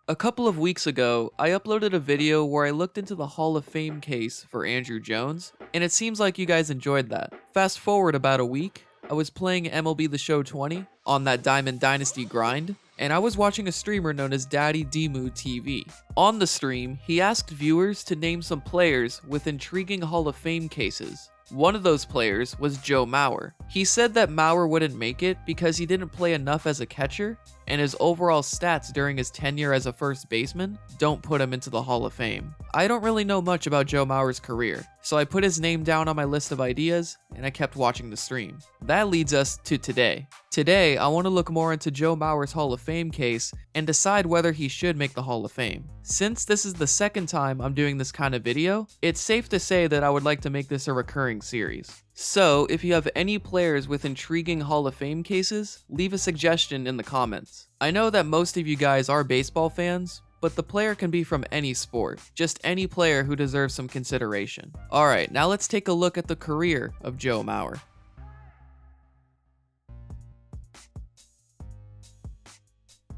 A couple of weeks ago, I uploaded a video where I looked into the Hall of Fame case for Andrew Jones, and it seems like you guys enjoyed that. Fast forward about a week, I was playing MLB The Show 20 on that Diamond Dynasty grind, and I was watching a streamer known as Daddy Demu TV. On the stream, he asked viewers to name some players with intriguing Hall of Fame cases. One of those players was Joe Mauer. He said that Mauer wouldn't make it because he didn't play enough as a catcher, and his overall stats during his tenure as a first baseman don't put him into the Hall of Fame. I don't really know much about Joe Mauer's career, so I put his name down on my list of ideas, and I kept watching the stream. That leads us to today. Today, I want to look more into Joe Mauer's Hall of Fame case and decide whether he should make the Hall of Fame. Since this is the second time I'm doing this kind of video, it's safe to say that I would like to make this a recurring series. So, if you have any players with intriguing Hall of Fame cases, leave a suggestion in the comments. I know that most of you guys are baseball fans, but the player can be from any sport, just any player who deserves some consideration. Alright, now let's take a look at the career of Joe Mauer.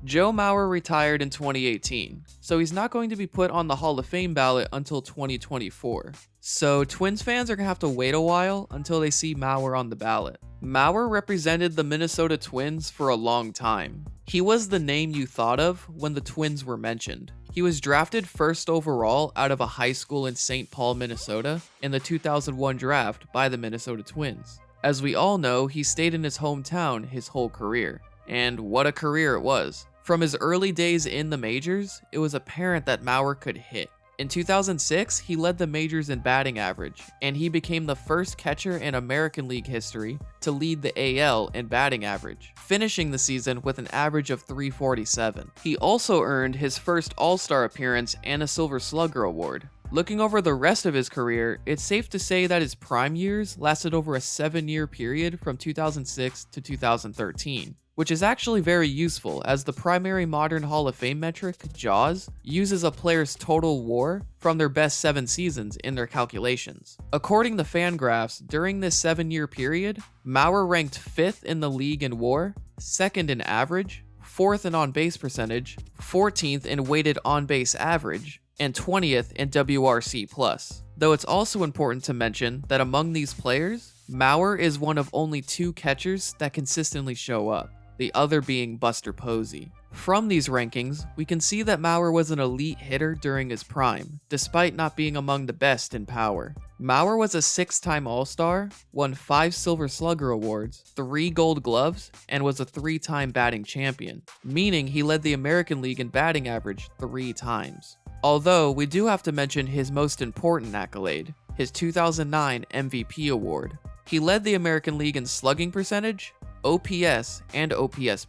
Joe Mauer retired in 2018, so he's not going to be put on the Hall of Fame ballot until 2024. So Twins fans are going to have to wait a while until they see Mauer on the ballot. Mauer represented the Minnesota Twins for a long time. He was the name you thought of when the Twins were mentioned. He was drafted first overall out of a high school in St. Paul, Minnesota in the 2001 draft by the Minnesota Twins. As we all know, he stayed in his hometown his whole career. And what a career it was. From his early days in the majors, it was apparent that Mauer could hit. In 2006, he led the majors in batting average, and he became the first catcher in American League history to lead the AL in batting average, finishing the season with an average of .347. He also earned his first All-Star appearance and a Silver Slugger award. Looking over the rest of his career, it's safe to say that his prime years lasted over a 7-year period from 2006 to 2013. Which is actually very useful, as the primary modern Hall of Fame metric, JAWS, uses a player's total WAR from their best 7 seasons in their calculations. According to Fangraphs, during this 7-year period, Mauer ranked 5th in the league in WAR, 2nd in average, 4th in on-base percentage, 14th in weighted on-base average, and 20th in WRC+. Though it's also important to mention that among these players, Mauer is one of only 2 catchers that consistently show up, the other being Buster Posey. From these rankings, we can see that Mauer was an elite hitter during his prime, despite not being among the best in power. Mauer was a 6-time All-Star, won 5 Silver Slugger awards, 3 Gold Gloves, and was a 3-time batting champion, meaning he led the American League in batting average 3 times. Although, we do have to mention his most important accolade, his 2009 MVP award. He led the American League in slugging percentage, OPS, and OPS+.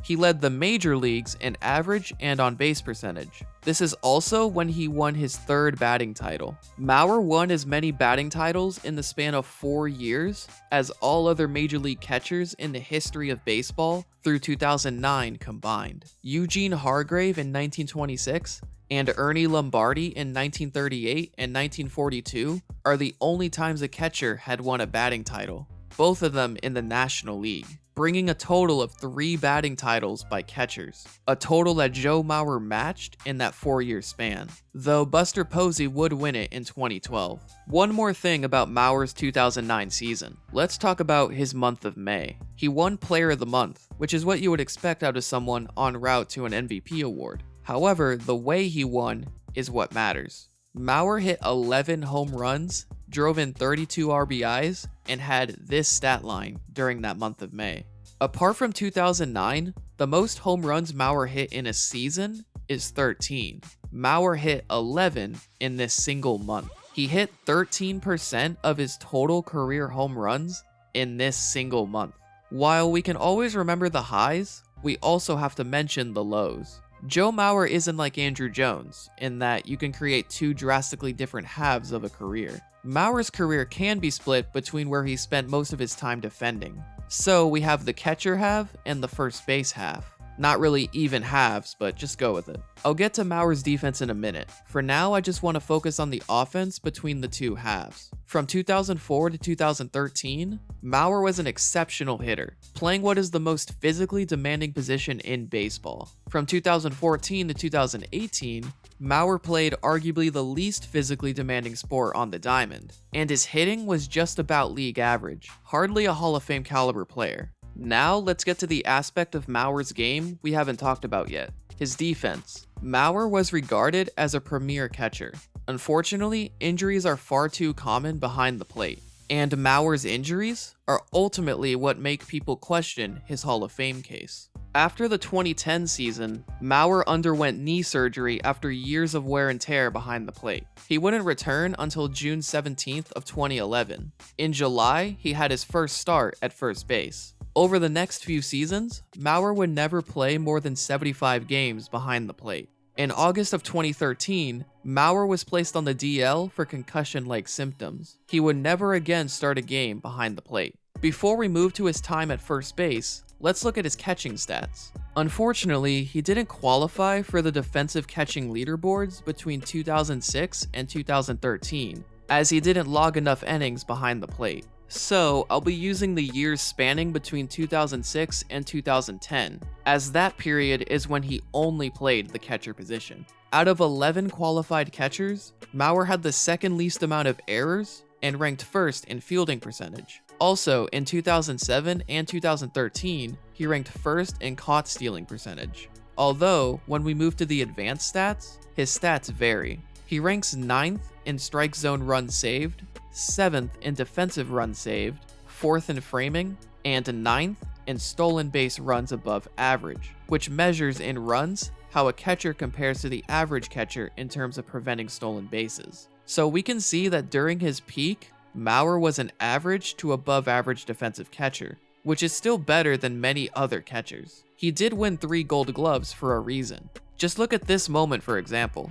He led the major leagues in average and on-base percentage. This is also when he won his 3rd batting title. Mauer won as many batting titles in the span of 4 years as all other major league catchers in the history of baseball through 2009 combined. Eugene Hargrave in 1926 and Ernie Lombardi in 1938 and 1942 are the only times a catcher had won a batting title, both of them in the National League, bringing a total of 3 batting titles by catchers, a total that Joe Mauer matched in that 4-year span, though Buster Posey would win it in 2012. One more thing about Mauer's 2009 season. Let's talk about his month of May. He won Player of the Month, which is what you would expect out of someone en route to an MVP award. However, the way he won is what matters. Mauer hit 11 home runs, drove in 32 RBIs, and had this stat line during that month of May. Apart from 2009, the most home runs Mauer hit in a season is 13. Mauer hit 11 in this single month. He hit 13% of his total career home runs in this single month. While we can always remember the highs, we also have to mention the lows. Joe Mauer isn't like Andrew Jones, in that you can create 2 drastically different halves of a career. Mauer's career can be split between where he spent most of his time defending. So we have the catcher half and the first base half. Not really even halves, but just go with it. I'll get to Mauer's defense in a minute. For now, I just want to focus on the offense between the two halves. From 2004 to 2013, Mauer was an exceptional hitter, playing what is the most physically demanding position in baseball. From 2014 to 2018, Mauer played arguably the least physically demanding sport on the diamond, and his hitting was just about league average, hardly a Hall of Fame caliber player. Now let's get to the aspect of Mauer's game we haven't talked about yet, his defense. Mauer was regarded as a premier catcher. Unfortunately, injuries are far too common behind the plate, and Mauer's injuries are ultimately what make people question his Hall of Fame case. After the 2010 season, Mauer underwent knee surgery after years of wear and tear behind the plate. He wouldn't return until June 17th of 2011. In July, he had his first start at first base. Over the next few seasons, Mauer would never play more than 75 games behind the plate. In August of 2013, Mauer was placed on the DL for concussion-like symptoms. He would never again start a game behind the plate. Before we move to his time at first base, let's look at his catching stats. Unfortunately, he didn't qualify for the defensive catching leaderboards between 2006 and 2013, as he didn't log enough innings behind the plate. So, I'll be using the years spanning between 2006 and 2010, as that period is when he only played the catcher position. Out of 11 qualified catchers, Mauer had the second least amount of errors and ranked first in fielding percentage. Also, in 2007 and 2013, he ranked first in caught stealing percentage. Although, when we move to the advanced stats, his stats vary. He ranks 9th in strike zone runs saved, 7th in defensive runs saved, 4th in framing, and 9th in stolen base runs above average, which measures in runs how a catcher compares to the average catcher in terms of preventing stolen bases. So we can see that during his peak, Mauer was an average to above average defensive catcher, which is still better than many other catchers. He did win 3 Gold Gloves for a reason. Just look at this moment for example.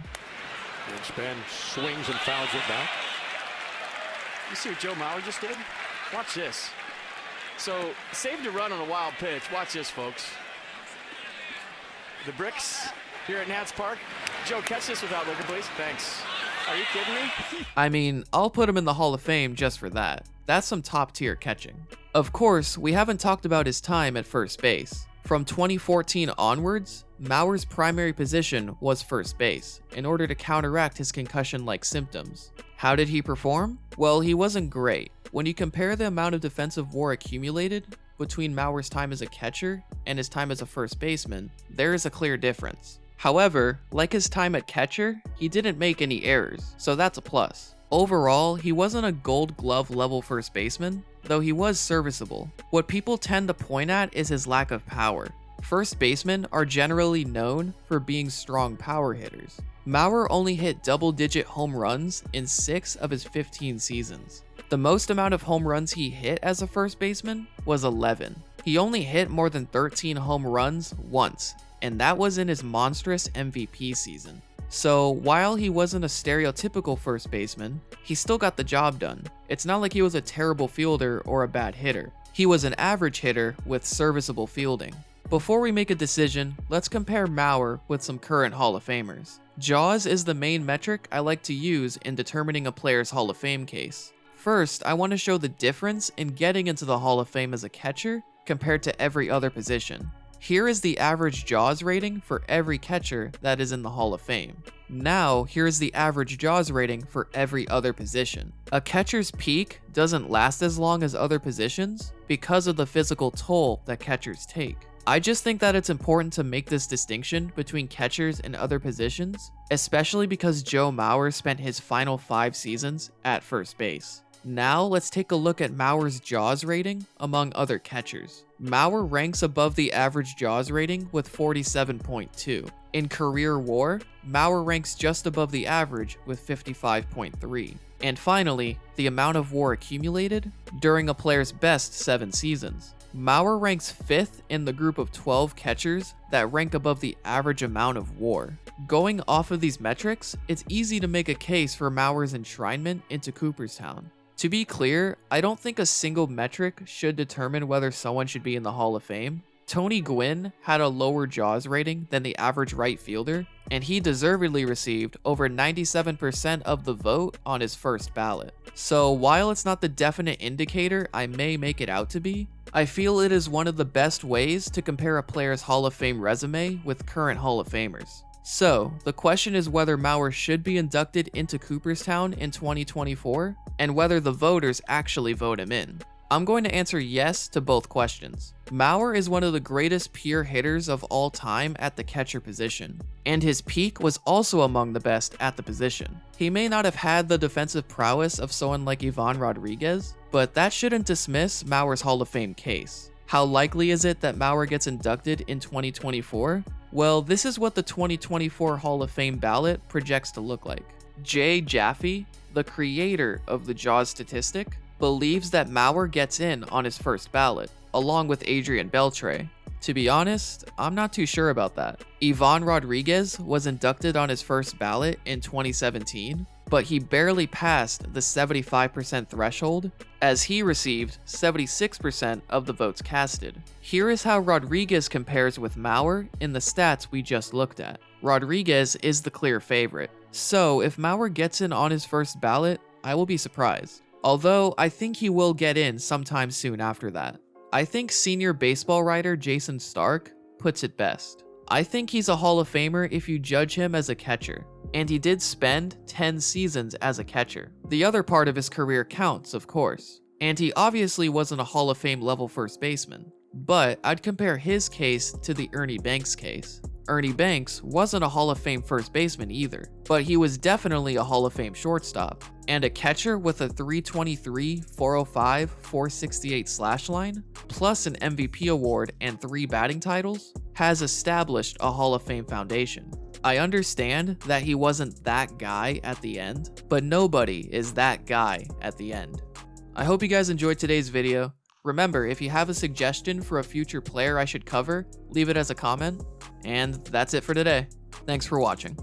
Span swings and fouls it now. You see what Joe Mauer just did? Watch this. So, saved a run on a wild pitch. Watch this, folks. The bricks here at Nats Park. Joe, catch this without looking, please. Thanks. Are you kidding me? I mean, I'll put him in the Hall of Fame just for that. That's some top tier catching. Of course, we haven't talked about his time at first base. From 2014 onwards, Mauer's primary position was first base, in order to counteract his concussion-like symptoms. How did he perform? Well, he wasn't great. When you compare the amount of defensive WAR accumulated between Mauer's time as a catcher and his time as a first baseman, there is a clear difference. However, like his time at catcher, he didn't make any errors, so that's a plus. Overall, he wasn't a Gold Glove level first baseman, though he was serviceable. What people tend to point at is his lack of power. First basemen are generally known for being strong power hitters. Mauer only hit double-digit home runs in 6 of his 15 seasons. The most amount of home runs he hit as a first baseman was 11. He only hit more than 13 home runs once, and that was in his monstrous MVP season. So, while he wasn't a stereotypical first baseman, he still got the job done. It's not like he was a terrible fielder or a bad hitter. He was an average hitter with serviceable fielding. Before we make a decision, let's compare Mauer with some current Hall of Famers. JAWS is the main metric I like to use in determining a player's Hall of Fame case. First, I want to show the difference in getting into the Hall of Fame as a catcher compared to every other position. Here is the average JAWS rating for every catcher that is in the Hall of Fame. Now, here is the average JAWS rating for every other position. A catcher's peak doesn't last as long as other positions because of the physical toll that catchers take. I just think that it's important to make this distinction between catchers and other positions, especially because Joe Mauer spent his final 5 seasons at first base. Now let's take a look at Mauer's JAWS rating among other catchers. Mauer ranks above the average JAWS rating with 47.2. In career WAR, Mauer ranks just above the average with 55.3. And finally, the amount of WAR accumulated during a player's best 7 seasons. Mauer ranks 5th in the group of 12 catchers that rank above the average amount of WAR. Going off of these metrics, it's easy to make a case for Mauer's enshrinement into Cooperstown. To be clear, I don't think a single metric should determine whether someone should be in the Hall of Fame. Tony Gwynn had a lower Jaws rating than the average right fielder, and he deservedly received over 97% of the vote on his first ballot. So while it's not the definite indicator I may make it out to be, I feel it is one of the best ways to compare a player's Hall of Fame resume with current Hall of Famers. So, the question is whether Mauer should be inducted into Cooperstown in 2024, and whether the voters actually vote him in. I'm going to answer yes to both questions. Mauer is one of the greatest pure hitters of all time at the catcher position, and his peak was also among the best at the position. He may not have had the defensive prowess of someone like Ivan Rodriguez, but that shouldn't dismiss Mauer's Hall of Fame case. How likely is it that Mauer gets inducted in 2024? Well, this is what the 2024 Hall of Fame ballot projects to look like. Jay Jaffe, the creator of the Jaws statistic, believes that Mauer gets in on his first ballot, along with Adrian Beltre. To be honest, I'm not too sure about that. Ivan Rodriguez was inducted on his first ballot in 2017, but he barely passed the 75% threshold, as he received 76% of the votes casted. Here is how Rodriguez compares with Mauer in the stats we just looked at. Rodriguez is the clear favorite, so if Mauer gets in on his first ballot, I will be surprised. Although I think he will get in sometime soon after that. I think senior baseball writer Jason Stark puts it best. I think he's a Hall of Famer if you judge him as a catcher, and he did spend 10 seasons as a catcher. The other part of his career counts, of course, and he obviously wasn't a Hall of Fame level first baseman, but I'd compare his case to the Ernie Banks case. Ernie Banks wasn't a Hall of Fame first baseman either, but he was definitely a Hall of Fame shortstop, and a catcher with a 323, 405, 468 slash line, plus an MVP award and 3 batting titles, has established a Hall of Fame foundation. I understand that he wasn't that guy at the end, but nobody is that guy at the end. I hope you guys enjoyed today's video. Remember, if you have a suggestion for a future player I should cover, leave it as a comment. And that's it for today. Thanks for watching.